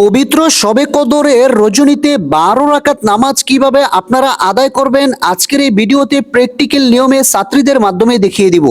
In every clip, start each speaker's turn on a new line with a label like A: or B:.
A: পবিত্র শবে কদরের রজনীতে 12 রাকাত নামাজ কিভাবে আপনারা আদায় করবেন আজকের এই ভিডিওতে প্র্যাকটিক্যাল নিয়মে ছাত্রীদের মাধ্যমে দেখিয়ে দিব।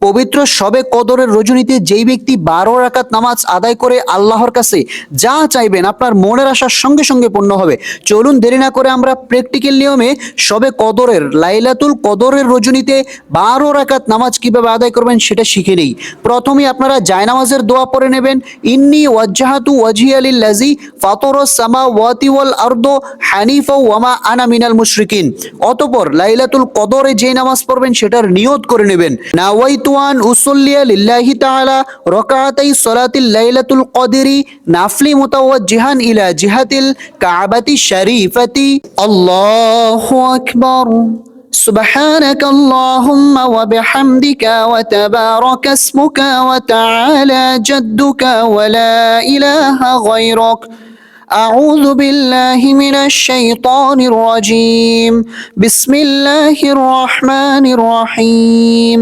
A: পবিত্র শবে কদরের রজনীতে যেই ব্যক্তি 12 রাকাত নামাজ আদায় করে আল্লাহর কাছে যা চাইবেন আপনার মনের আশার সঙ্গে সঙ্গে পূর্ণ হবে। চলুন দেরি না করে আমরা প্র্যাকটিক্যাল নিয়মে শবে কদরের লাইলাতুল কদরের রজনীতে 12 রাকাত নামাজ কিভাবে আদায় করবেন সেটা শিখে নেই। প্রথমে আপনারা জায়নামাজের দোয়া পড়ে নেবেন, ইন্নী ওয়াজ্জাহাতু ওয়াজহিয়া লিল্লাযী ফাতারাস সামাওয়াতি ওয়াল আরদ হানিফা ওয়া মা আনা মিনাল মুশরিকিন। অতঃপর লাইলাতুল কদরে যে নামাজ পড়বেন সেটার নিয়ত করে নেবেন, নাওয়াইতু আন উসাল্লিয়া লিল্লাহি তাআলা রাকাতাই সালাতিল লাইলাতুল কদরি নাফলি মুতাওয়াজ্জিহান ইলা জিহাতিল কাবাতি শরীফাতি। আল্লাহু আকবার। سبحانك اللهم وبحمدك وتبارك اسمك وتعالى جدك ولا إله غيرك. أعوذ بالله من الشيطان الرجيم. بسم الله الرحمن الرحيم.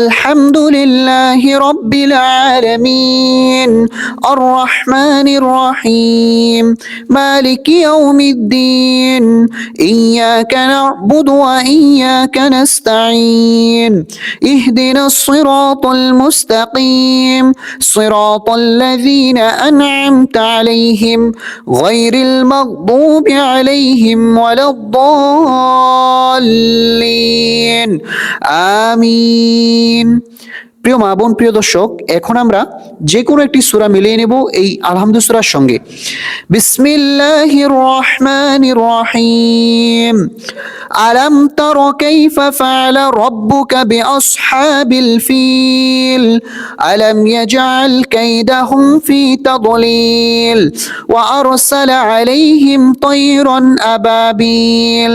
A: الحمد لله رب العالمين الرحمن الرحيم مالك يوم الدين إياك نعبد وإياك نستعين اهدنا الصراط المستقيم صراط الذين أنعمت عليهم غير المغضوب عليهم ولا الضالين آمين। প্রিয় মা বোন, প্রিয় দর্শক, এখন আমরা যে কোনো একটি সূরা মিলিয়ে নেব এই আলহামদু সূরার সঙ্গে। বিসমিল্লাহির রহমানির রহিম। আলাম তারা কাইফা ফাআলা রাব্বুকা বিআসহাবিল ফিল আলাম ইয়াজআল কাইদাহুম ফি তাদলিল ওয়া আরসালা আলাইহিম তায়রান আবাবিল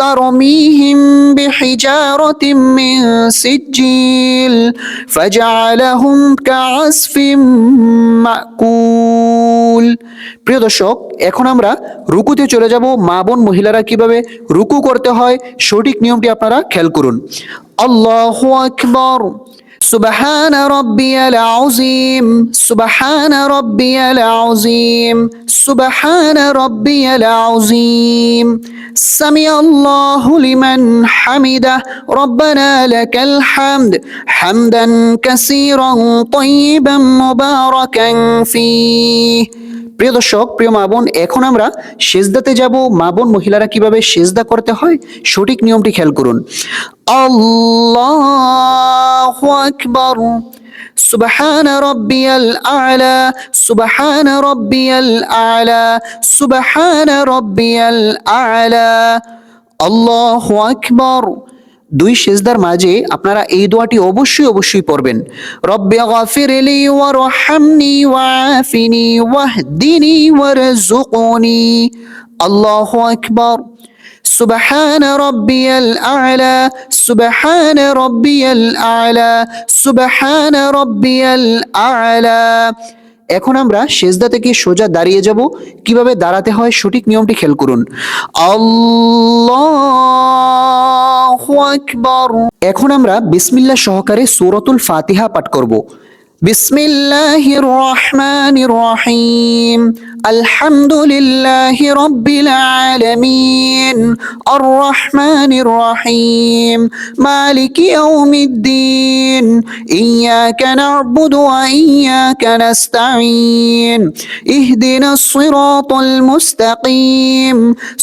A: তারমিহিম বিহিজারাতিন মিন সিজ্জিল ফাজআলাহুম কাআসফিম মাকুল। প্রিয় দর্শক, এখন আমরা রুকুতে চলে যাব। মা বোন মহিলারা কিভাবে রুকু করতে হয় সঠিক নিয়মটি আপনারা খেয়াল করুন। আল্লাহু আকবার। سبحان ربي العظيم سبحان ربي العظيم سبحان ربي العظيم سمع الله لمن حمده ربنا لك الحمد حمدا كثيرا طيبا مباركا فيه। প্রিয় দর্শক, প্রিয় মা বোন, এখন আমরা সেজদাতে যাব। মা বোন মহিলারা কিভাবে সেজদা করতে হয় সঠিক নিয়মটি খেয়াল করুন। আল্লাহু আকবার। সুবহান রাব্বিয়াল আ'লা সুবহান রাব্বিয়াল আ'লা সুবহান রাব্বিয়াল আ'লা। আল্লাহু আকবার। দুই সেজদার মাঝে আপনারা এই দোয়াটি অবশ্যই পড়বেন। রব্বি গফিরলি ওয়ারহামনি ওয়াআফিনি ওয়াহদিনি ওয়ারযুকনি। আল্লাহু আকবার। সুবহান রাব্বিয়াল আ'লা সুবহান রাব্বিয়াল আ'লা সুবহান রাব্বিয়াল আ'লা। এখন আমরা সেজদা থেকে সোজা দাঁড়িয়ে যাব। কিভাবে দাঁড়াতে হয় সঠিক নিয়মটি খেয়াল করুন। আল্লাহু আকবার। এখন আমরা বিসমিল্লাহ সহকারে সূরাতুল ফাতিহা পাঠ করব। বিসমিল্লাহির রহমানির রহিম। আলহামদুলিল্লাহি রাব্বিল আলামিন আর রহমানির রহিম মালিকি ইয়াউমিদ্দিন ইয়াকা না'বুদু ওয়া ইয়াকা নাস্তাঈন ইহদিনাস সিরাতাল মুস্তাকিম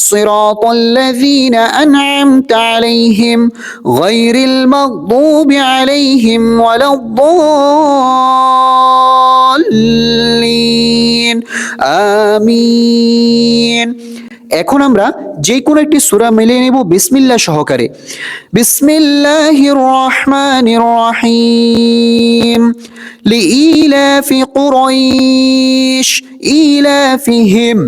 A: সিরাতাল লাযীনা আন'আমতা আলাইহিম গায়রিল মাগদুবি আলাইহিম ওয়ালাদ-দাল্লিন আমিন। এখন আমরা যে কোনো একটি সূরা মিলিয়ে নেব বিসমিল্লাহ সহকারে। বিসমিল্লাহির রহমানির রহিম। লিইলাফি কুরাইশ ইলাফিহিম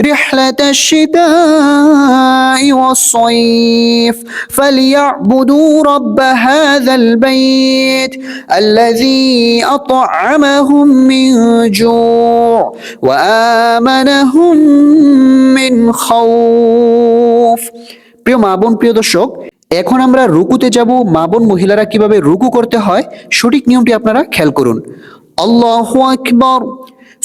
A: রিহলাতাশ শিতাই ওয়াস-সাইফ ফালইয়াবুদু রাব্ব হাযাল বাইত আল্লাযী আত'আমাহুম মিন জু' ওয়া আমানাহুম মিন খাউফ। প্রিয় মা বোন, প্রিয় দর্শক, এখন আমরা রুকুতে যাব। মা বোন মহিলারা কিভাবে রুকু করতে হয় সঠিক নিয়মটি আপনারা খেয়াল করুন। আল্লাহু আকবার।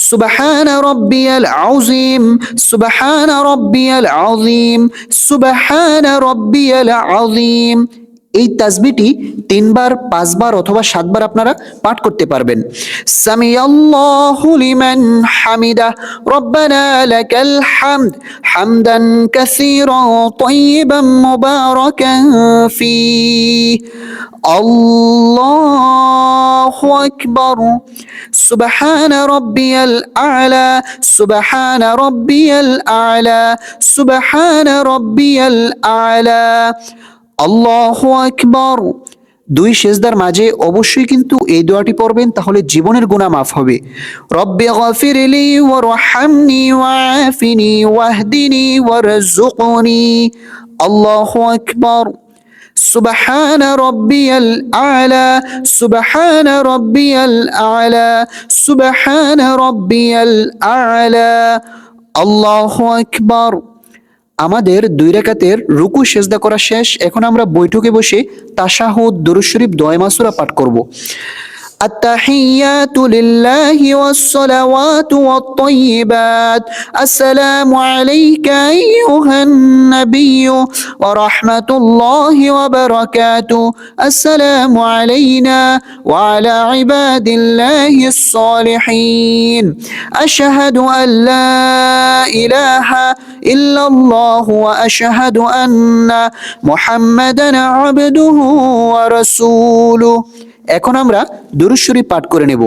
A: সুবহানা রাব্বিয়াল আযীম, সুবহানা রাব্বিয়াল আযীম, সুবহানা রাব্বিয়াল আযীম। এই তাসবিহটি 3 বার, 5 বার অথবা 7 বার আপনারা পাঠ করতে পারবেন। সামিয়াল্লাহু লিমান হামিদা, রব্বানা লাকাল হামদ, হামদান কাসীরান তাইয়িবান মুবারাকান ফীহ, আল্লাহু আকবার, সুবহানা রাব্বিয়াল আ'লা, সুবহানা রাব্বিয়াল আ'লা, সুবহানা রাব্বিয়াল আ'লা, আল্লাহু আকবার। 2 সেজদার মাঝে অবশ্যই কিন্তু এই দোয়াটি পড়বেন, তাহলে জীবনের গুনাহ মাফ হবে। রব্বি গফিরলি ওয়ারহামনি ওয়াআফিনি ওয়াহদিনি ওয়ারযুকনি, আল্লাহু আকবার। সুবহানা রাব্বিয়াল আ'লা, সুবহানা রাব্বিয়াল আ'লা, সুবহানা রাব্বিয়াল আ'লা, আল্লাহু আকবার। আমাদের 2 রাকাতের রুকু সেজদা করা শেষ। এখন আমরা বৈঠকে বসে তাশাহুদ, দুরূদ শরীফ, দোয়া মাসুরা পাঠ করব। التحيات لله والصلوات والطيبات، السلام عليك أيها النبي ورحمة الله وبركاته، السلام علينا وعلى عباد الله الصالحين، أشهد أن لا إله إلا الله وأشهد أن محمدا عبده ورسوله। এখন আমরা দুরূদ শরীফ পাঠ করে নেব।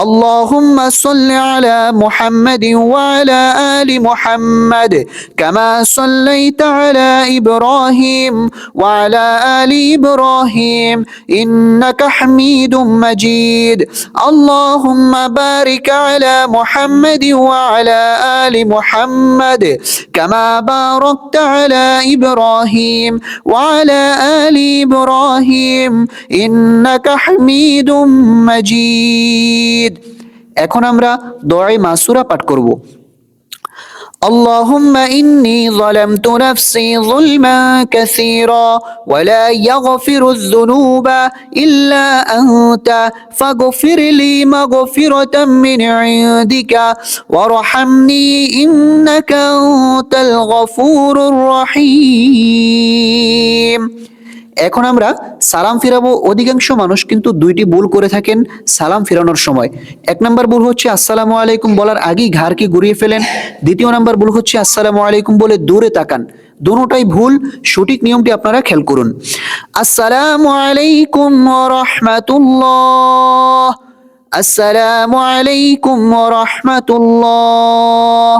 A: আল্লাহুম্মা সাল্লি আলা মুহাম্মাদিন ওয়া আলা আলি মুহাম্মাদ কামা সাল্লাইতা আলা ইব্রাহিম ওয়া আলা আলি ইব্রাহিম ইন্নাকা হামিদুম মাজিদ। আল্লাহুম্মা বারিক আলা মুহাম্মাদিন ওয়া আলা আলি মুহাম্মাদ কামা বারাকতা আলা ইব্রাহিম ওয়া আলা আলি ইব্রাহিম ইন্নাকা হামিদুম মাজিদ। এখন আমরা দোয়ায়ে মাসুরা পাঠ করব। اللهم إني ظلمت نفسي ظلما كثيرا ولا يغفر الذنوب إلا أنت فاغفر لي مغفرة من عندك وارحمني إنك أنت الغفور الرحيم। এখন আমরা সালাম ফিরাবো। অধিকাংশ মানুষ কিন্তু 2টি ভুল করে থাকেন সালাম ফিরানোর সময়। 1 নাম্বার ভুল হচ্ছে আসসালামু আলাইকুম বলার আগেই ঘাড়কে ঘুরিয়ে ফেলেন। 2য় নাম্বার ভুল হচ্ছে আসসালামু আলাইকুম বলে দূরে তাকান। দুটোটাই ভুল, সঠিক নিয়মটি আপনারা খেয়াল করুন। আসসালামু আলাইকুম ওয়া রাহমাতুল্লাহ, আসসালামু আলাইকুম ওয়া রাহমাতুল্লাহ।